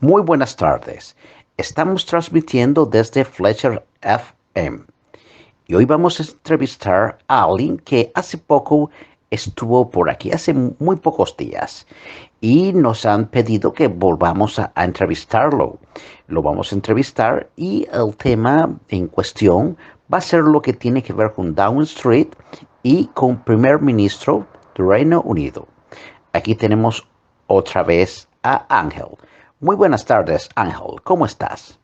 Muy buenas tardes. Estamos transmitiendo desde Fletcher FM y hoy vamos a entrevistar a alguien que hace poco estuvo por aquí, hace muy pocos días, y nos han pedido que volvamos a entrevistarlo. Lo vamos a entrevistar y el tema en cuestión va a ser lo que tiene que ver con Downing Street y con primer ministro del Reino Unido. Aquí tenemos otra vez a Ángel. Muy buenas tardes, Ángel. ¿Cómo estás?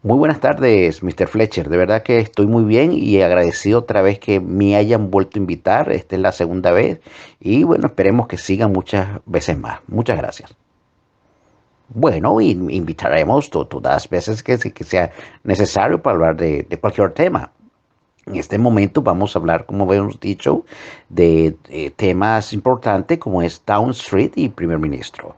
Muy buenas tardes, Mr. Fletcher. De verdad que estoy muy bien y agradecido otra vez que me hayan vuelto a invitar. Esta es la segunda vez y bueno, esperemos que sigan muchas veces más. Muchas gracias. Bueno, invitaremos todas las veces que sea necesario para hablar de cualquier tema. En este momento vamos a hablar, como habíamos dicho, de temas importantes como es Down Street y primer ministro.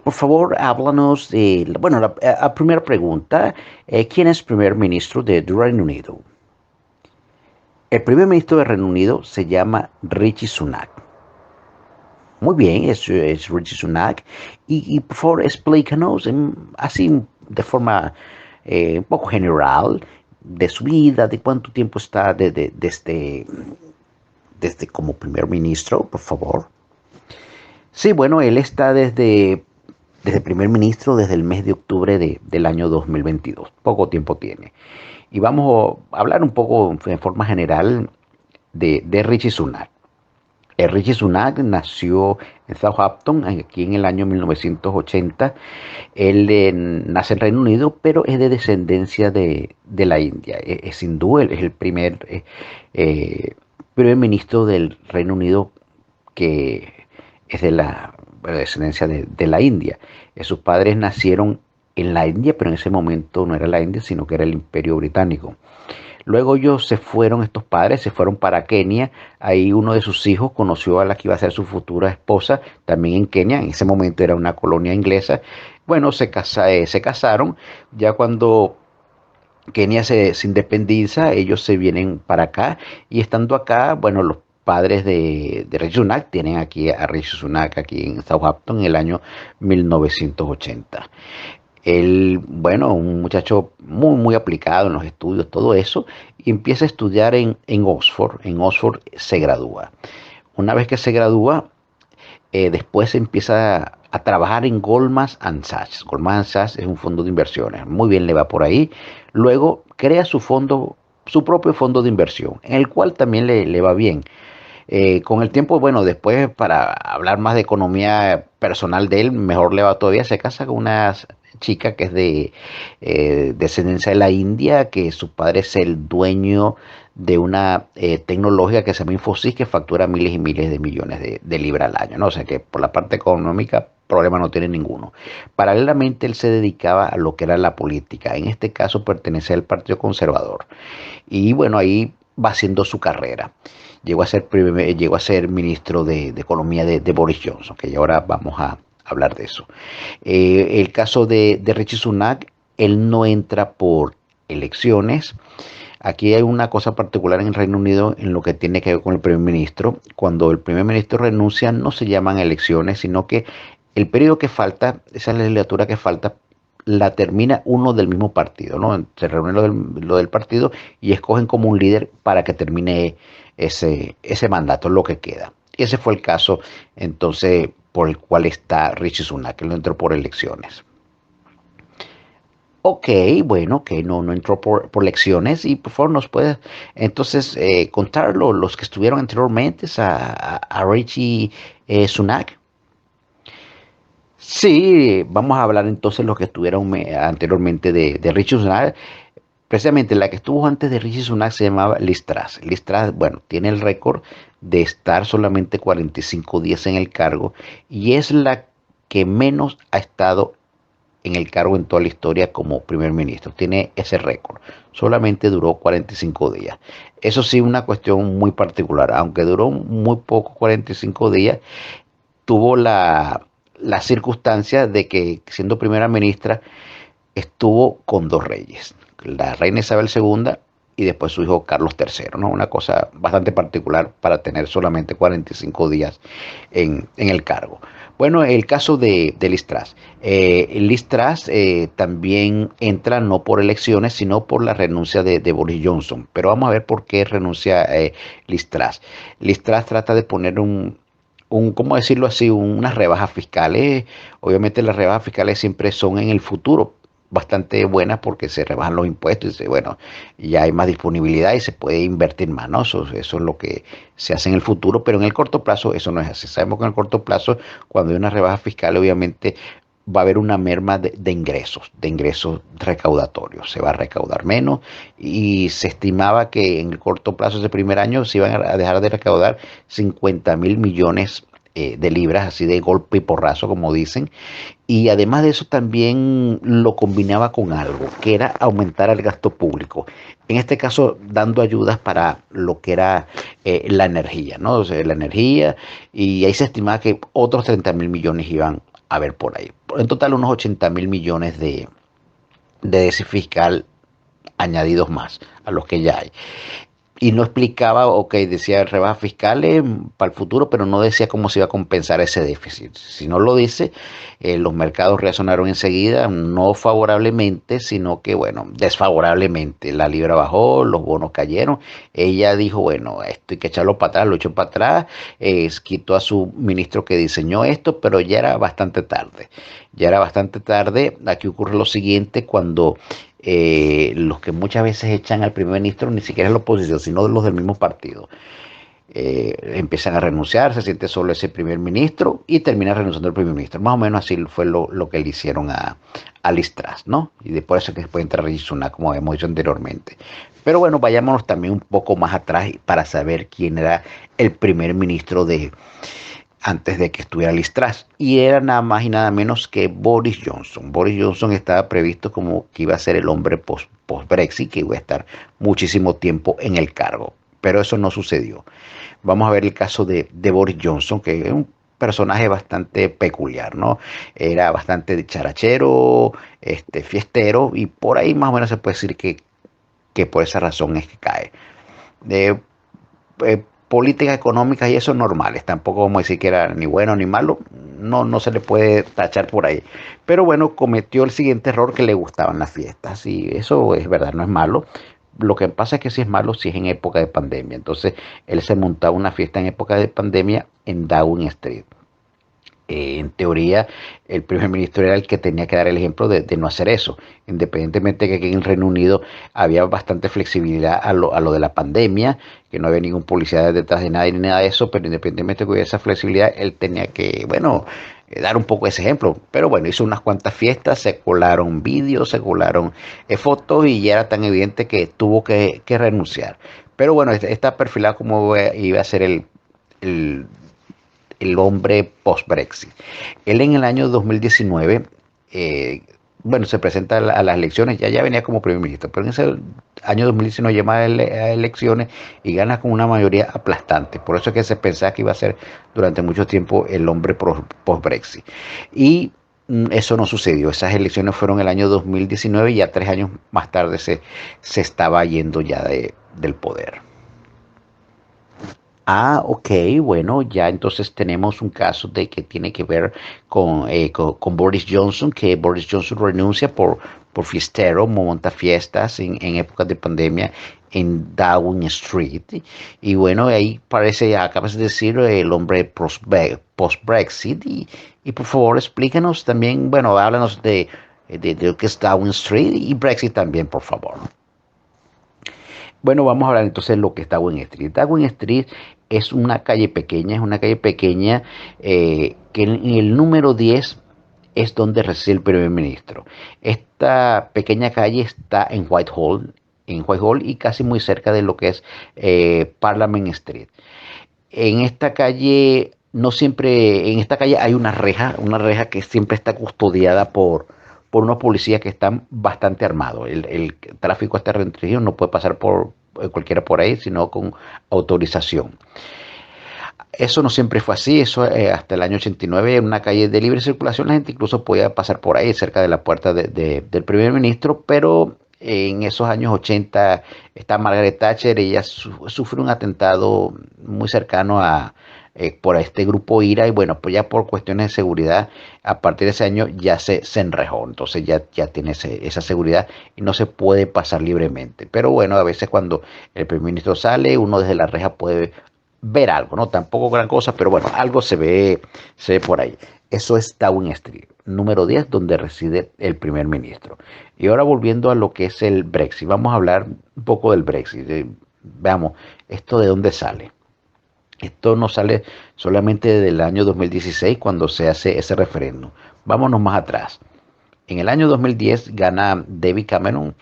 Por favor, háblanos de, bueno, la primera pregunta, ¿quién es primer ministro de Reino Unido? El primer ministro de Reino Unido se llama Rishi Sunak. Muy bien, es Rishi Sunak. Y por favor, explícanos así de forma un poco general de su vida, de cuánto tiempo está desde como primer ministro, por favor. Sí, bueno, él está desde primer ministro desde el mes de octubre del año 2022. Poco tiempo tiene. Y vamos a hablar un poco en forma general de Rishi Sunak. Rishi Sunak nació en Southampton, aquí en el año 1980. Él nace en Reino Unido, pero es de descendencia de la India. Es hindú, él es el eh, primer ministro del Reino Unido que es de la descendencia de la India. Sus padres nacieron en la India, pero en ese momento no era la India, sino que era el Imperio Británico. Luego ellos se fueron, estos padres se fueron para Kenia. Ahí uno de sus hijos conoció a la que iba a ser su futura esposa, también en Kenia. En ese momento era una colonia inglesa. Bueno, se casaron. Ya cuando Kenia se independiza, ellos se vienen para acá y estando acá, bueno, los padres de Rishi Sunak tienen aquí a Rishi Sunak aquí en Southampton en el año 1980. Él, bueno, un muchacho muy aplicado en los estudios, todo eso, y empieza a estudiar en Oxford. En Oxford se gradúa. Una vez que se gradúa, después empieza a trabajar en Goldman Sachs. Goldman Sachs es un fondo de inversiones. Muy bien le va por ahí. Luego crea su propio fondo de inversión, en el cual también le va bien. Con el tiempo, bueno, después para hablar más de economía personal de él, mejor le va todavía. Se casa con una chica que es de descendencia de la India, que su padre es el dueño de una tecnológica que se llama Infosys, que factura miles y miles de millones de libras al año, ¿no? O sea que por la parte económica problema no tiene ninguno. Paralelamente él se dedicaba a lo que era la política. En este caso pertenece al Partido Conservador. Y bueno, ahí va haciendo su carrera. Llegó a ser ministro de Economía de Boris Johnson, que ahora vamos a hablar de eso. El caso de Rishi Sunak, él no entra por elecciones. Aquí hay una cosa particular en el Reino Unido en lo que tiene que ver con el primer ministro. Cuando el primer ministro renuncia, no se llaman elecciones, sino que el periodo que falta, esa legislatura que falta, la termina uno del mismo partido, ¿no? Se reúne lo del partido y escogen como un líder para que termine ese mandato, lo que queda. Y ese fue el caso, entonces, por el cual está Rishi Sunak, que no entró por elecciones. Ok, bueno, que no entró por elecciones y por favor nos puede entonces contar los que estuvieron anteriormente a Richie Sunak. Sí, vamos a hablar entonces los que estuvieron anteriormente de Richie Sunak. Precisamente la que estuvo antes de Rishi Sunak se llamaba Liz Truss. Liz Truss, bueno, tiene el récord de estar solamente 45 días en el cargo y es la que menos ha estado en el cargo en toda la historia como primer ministro. Tiene ese récord. Solamente duró 45 días. Eso sí, una cuestión muy particular. Aunque duró muy poco, 45 días, tuvo la circunstancia de que siendo primera ministra estuvo con dos reyes, la reina Isabel II y después su hijo Carlos III, ¿no? Una cosa bastante particular para tener solamente 45 días en el cargo. Bueno, el caso de Liz Truss. Liz Truss también entra no por elecciones, sino por la renuncia de Boris Johnson. Pero vamos a ver por qué renuncia Liz Truss. Liz Truss trata de poner ¿cómo decirlo así? Unas rebajas fiscales. Obviamente las rebajas fiscales siempre son en el futuro bastante buenas porque se rebajan los impuestos y bueno, ya hay más disponibilidad y se puede invertir más, ¿no? Eso es lo que se hace en el futuro, pero en el corto plazo eso no es así. Sabemos que en el corto plazo, cuando hay una rebaja fiscal, obviamente va a haber una merma de ingresos recaudatorios. Se va a recaudar menos y se estimaba que en el corto plazo, ese primer año, se iban a dejar de recaudar 50.000 millones de libras, así de golpe y porrazo, como dicen. Y además de eso también lo combinaba con algo, que era aumentar el gasto público. En este caso, dando ayudas para lo que era la energía, ¿no? O sea, la energía, y ahí se estimaba que otros 30.000 millones iban a haber por ahí. En total, unos 80.000 millones de déficit fiscal añadidos más a los que ya hay. Y no explicaba, ok, decía rebajas fiscales para el futuro, pero no decía cómo se iba a compensar ese déficit. Si no lo dice, los mercados reaccionaron enseguida, no favorablemente, sino que, bueno, desfavorablemente. La libra bajó, los bonos cayeron. Ella dijo, bueno, esto hay que echarlo para atrás, lo echó para atrás, quitó a su ministro que diseñó esto, pero ya era bastante tarde. Ya era bastante tarde. Aquí ocurre lo siguiente, cuando los que muchas veces echan al primer ministro ni siquiera es la oposición, sino los del mismo partido. Empiezan a renunciar, se siente solo ese primer ministro y termina renunciando el primer ministro. Más o menos así fue lo que le hicieron a Liz Truss, ¿no? Y de por eso que después entra Rishi Sunak, como hemos dicho anteriormente. Pero bueno, vayámonos también un poco más atrás para saber quién era el primer ministro antes de que estuviera Liz Truss, y era nada más y nada menos que Boris Johnson. Boris Johnson estaba previsto como que iba a ser el hombre post-Brexit, que iba a estar muchísimo tiempo en el cargo, pero eso no sucedió. Vamos a ver el caso de Boris Johnson, que es un personaje bastante peculiar, ¿no? Era bastante dicharachero, fiestero, y por ahí más o menos se puede decir que por esa razón es que cae. De políticas económicas y eso normales, tampoco vamos a decir que era ni bueno ni malo, no se le puede tachar por ahí. Pero bueno, cometió el siguiente error, que le gustaban las fiestas, y eso es verdad, no es malo. Lo que pasa es que si es malo, si es en época de pandemia. Entonces, él se montaba una fiesta en época de pandemia en Downing Street. En teoría, el primer ministro era el que tenía que dar el ejemplo de no hacer eso, independientemente de que aquí en el Reino Unido había bastante flexibilidad a lo de la pandemia, que no había ningún policía detrás de nadie ni nada de eso, pero independientemente de que hubiera esa flexibilidad, él tenía que, bueno, dar un poco ese ejemplo. Pero bueno, hizo unas cuantas fiestas, se colaron vídeos, se colaron fotos, y ya era tan evidente que tuvo que renunciar. Pero bueno, está perfilado como iba a ser el el hombre post-Brexit. Él en el año 2019, bueno, se presenta a las elecciones, ya venía como primer ministro, pero en ese año 2019 llama a elecciones y gana con una mayoría aplastante. Por eso es que se pensaba que iba a ser durante mucho tiempo el hombre post-Brexit. Y eso no sucedió. Esas elecciones fueron el año 2019 y ya 3 años más tarde se estaba yendo ya del poder. Ah, ok, bueno, ya entonces tenemos un caso de que tiene que ver con Boris Johnson, que Boris Johnson renuncia por fiestero, monta fiestas en épocas de pandemia en Downing Street. Y bueno, ahí parece, acabas de decir, el hombre post-Brexit. Y por favor, explícanos también, bueno, háblanos de lo que es Downing Street y Brexit también, por favor. Bueno, vamos a hablar entonces de lo que es Downing Street. Downing Street es una calle pequeña que en el número 10 es donde reside el primer ministro. Esta pequeña calle está en Whitehall y casi muy cerca de lo que es Parliament Street. En esta calle, no siempre, en esta calle hay una reja que siempre está custodiada por unos policías que están bastante armados. El tráfico está restringido, no puede pasar por cualquiera por ahí, sino con autorización. Eso no siempre fue así, eso hasta el año 89, en una calle de libre circulación, la gente incluso podía pasar por ahí, cerca de la puerta del primer ministro, pero en esos años 80 está Margaret Thatcher, ella sufre un atentado muy cercano a por este grupo IRA y bueno, pues ya por cuestiones de seguridad, a partir de ese año ya se enrejó, entonces ya tiene esa seguridad y no se puede pasar libremente. Pero bueno, a veces cuando el primer ministro sale, uno desde la reja puede ver algo, ¿no? Tampoco gran cosa, pero bueno, algo se ve por ahí. Eso es Downing Street, número 10, donde reside el primer ministro. Y ahora volviendo a lo que es el Brexit, vamos a hablar un poco del Brexit. Veamos, ¿esto de dónde sale? Esto no sale solamente del año 2016 cuando se hace ese referéndum. Vámonos más atrás. En el año 2010 gana David Cameron,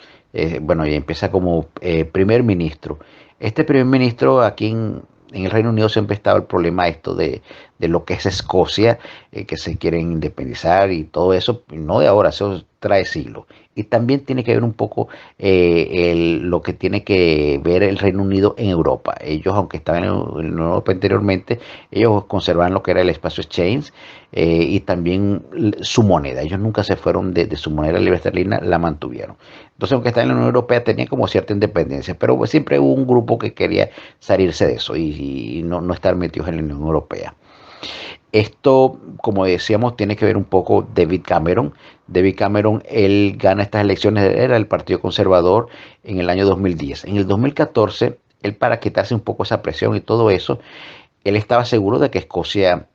bueno, y empieza como primer ministro. Este primer ministro aquí en el Reino Unido siempre estaba el problema esto de lo que es Escocia, que se quieren independizar y todo eso, no de ahora, eso trae siglos. Y también tiene que ver un poco lo que tiene que ver el Reino Unido en Europa. Ellos, aunque estaban en Europa anteriormente, ellos conservaban lo que era el espacio exchange y también su moneda. Ellos nunca se fueron de su moneda libre esterlina, la mantuvieron. Entonces, aunque estaban en la Unión Europea, tenían como cierta independencia, pero pues, siempre hubo un grupo que quería salirse de eso y no estar metidos en la Unión Europea. Esto, como decíamos, tiene que ver un poco David Cameron. David Cameron, él gana estas elecciones, era el Partido Conservador en el año 2010. En el 2014, él para quitarse un poco esa presión y todo eso, él estaba seguro de que Escocia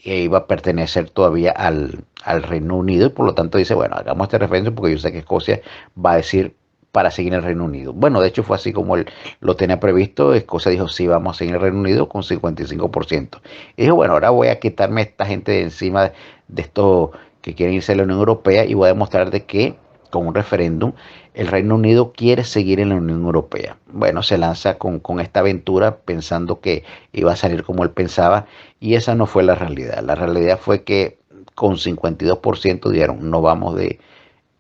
iba a pertenecer todavía al Reino Unido y por lo tanto dice, bueno, hagamos este referéndum porque yo sé que Escocia va a decir para seguir en el Reino Unido. Bueno, de hecho fue así como él lo tenía previsto. Escocia dijo, sí, vamos a seguir en el Reino Unido con 55%. Y dijo, bueno, ahora voy a quitarme a esta gente de encima de estos que quieren irse a la Unión Europea y voy a demostrar de que con un referéndum el Reino Unido quiere seguir en la Unión Europea. Bueno, se lanza con esta aventura pensando que iba a salir como él pensaba y esa no fue la realidad. La realidad fue que con 52% dijeron, no vamos de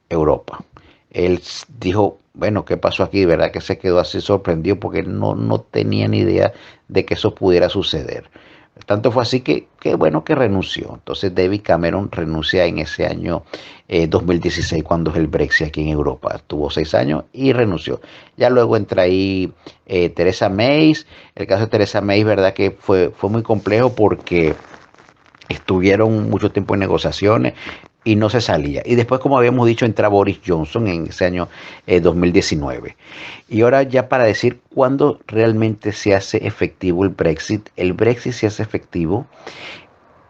Europa. Él dijo, bueno, ¿qué pasó aquí? ¿Verdad que se quedó así sorprendido? Porque él no tenía ni idea de que eso pudiera suceder. Tanto fue así que bueno, que renunció. Entonces David Cameron renuncia en ese año 2016 cuando es el Brexit aquí en Europa. Tuvo 6 años y renunció. Ya luego entra ahí Theresa May. El caso de Theresa May, verdad que fue muy complejo porque estuvieron mucho tiempo en negociaciones y no se salía. Y después, como habíamos dicho, entra Boris Johnson en ese año 2019. Y ahora ya para decir cuándo realmente se hace efectivo el Brexit se hace efectivo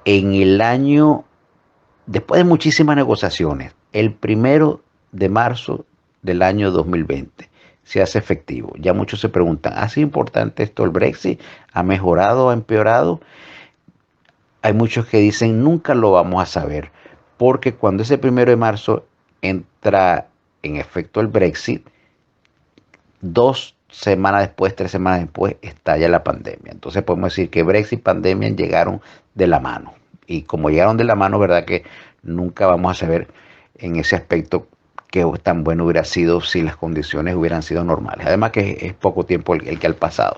en el año, después de muchísimas negociaciones, el 1 de marzo del año 2020 se hace efectivo. Ya muchos se preguntan, ¿ha sido importante esto el Brexit? ¿Ha mejorado? ¿Ha empeorado? Hay muchos que dicen nunca lo vamos a saber, porque cuando ese 1 de marzo entra en efecto el Brexit, 2 semanas después, 3 semanas después, estalla la pandemia. Entonces podemos decir que Brexit y pandemia llegaron de la mano. Y como llegaron de la mano, verdad que nunca vamos a saber en ese aspecto qué tan bueno hubiera sido si las condiciones hubieran sido normales. Además que es poco tiempo el que ha pasado.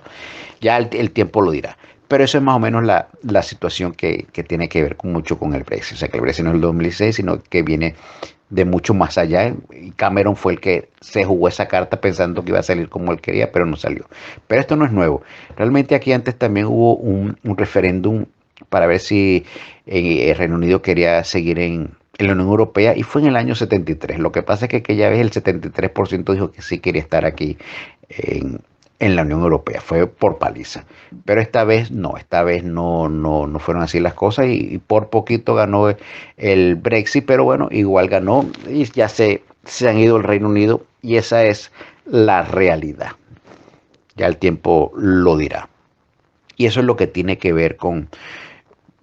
Ya el tiempo lo dirá. Pero eso es más o menos la situación que tiene que ver mucho con el Brexit. O sea, que el Brexit no es el 2016, sino que viene de mucho más allá. Y Cameron fue el que se jugó esa carta pensando que iba a salir como él quería, pero no salió. Pero esto no es nuevo. Realmente aquí antes también hubo un referéndum para ver si el Reino Unido quería seguir en la Unión Europea y fue en el año 73. Lo que pasa es que aquella vez el 73% dijo que sí quería estar aquí en la Unión Europea. Fue por paliza. Pero esta vez no fueron así las cosas y por poquito ganó el Brexit, pero bueno, igual ganó y ya se han ido al Reino Unido y esa es la realidad. Ya el tiempo lo dirá. Y eso es lo que tiene que ver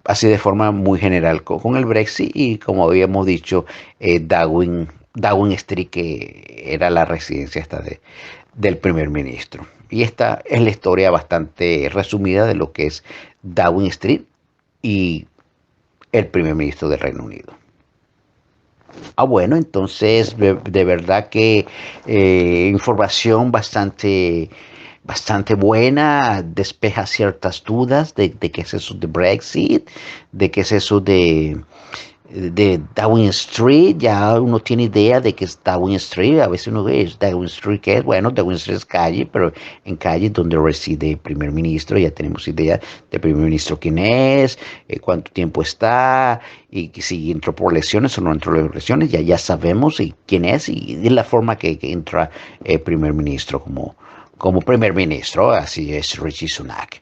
así de forma muy general, con el Brexit y como habíamos dicho, Downing Street, que era la residencia del primer ministro. Y esta es la historia bastante resumida de lo que es Downing Street y el primer ministro del Reino Unido. Bueno, entonces de verdad que información bastante buena, despeja ciertas dudas de qué es eso de Brexit, de qué es eso de Downing Street, ya uno tiene idea de que es Downing Street, a veces uno ve, ¿es Downing Street qué es? Bueno, Downing Street es calle, pero en calle donde reside el primer ministro, ya tenemos idea del primer ministro quién es, cuánto tiempo está, y que si entró por elecciones o no entró por elecciones, ya sabemos quién es y de la forma que entra el primer ministro como primer ministro, así es Rishi Sunak.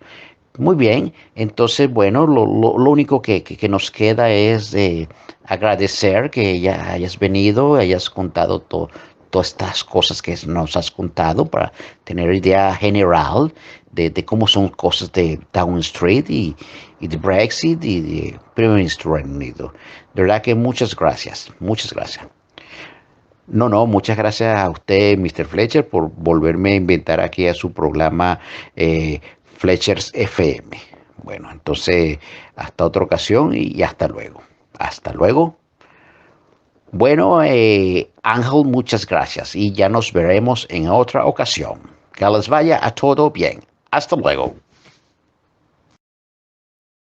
Muy bien, entonces, bueno, lo único que nos queda es agradecer que ya hayas venido, hayas contado todas estas cosas que nos has contado para tener idea general de cómo son cosas de Downing Street y de Brexit y de Primer Ministro Reino Unido. De verdad que muchas gracias, muchas gracias. No, muchas gracias a usted, Mr. Fletcher, por volverme a inventar aquí a su programa Fletcher's FM. Bueno, entonces, hasta otra ocasión y hasta luego. Hasta luego. Bueno, Ángel, muchas gracias y ya nos veremos en otra ocasión. Que les vaya a todo bien. Hasta luego.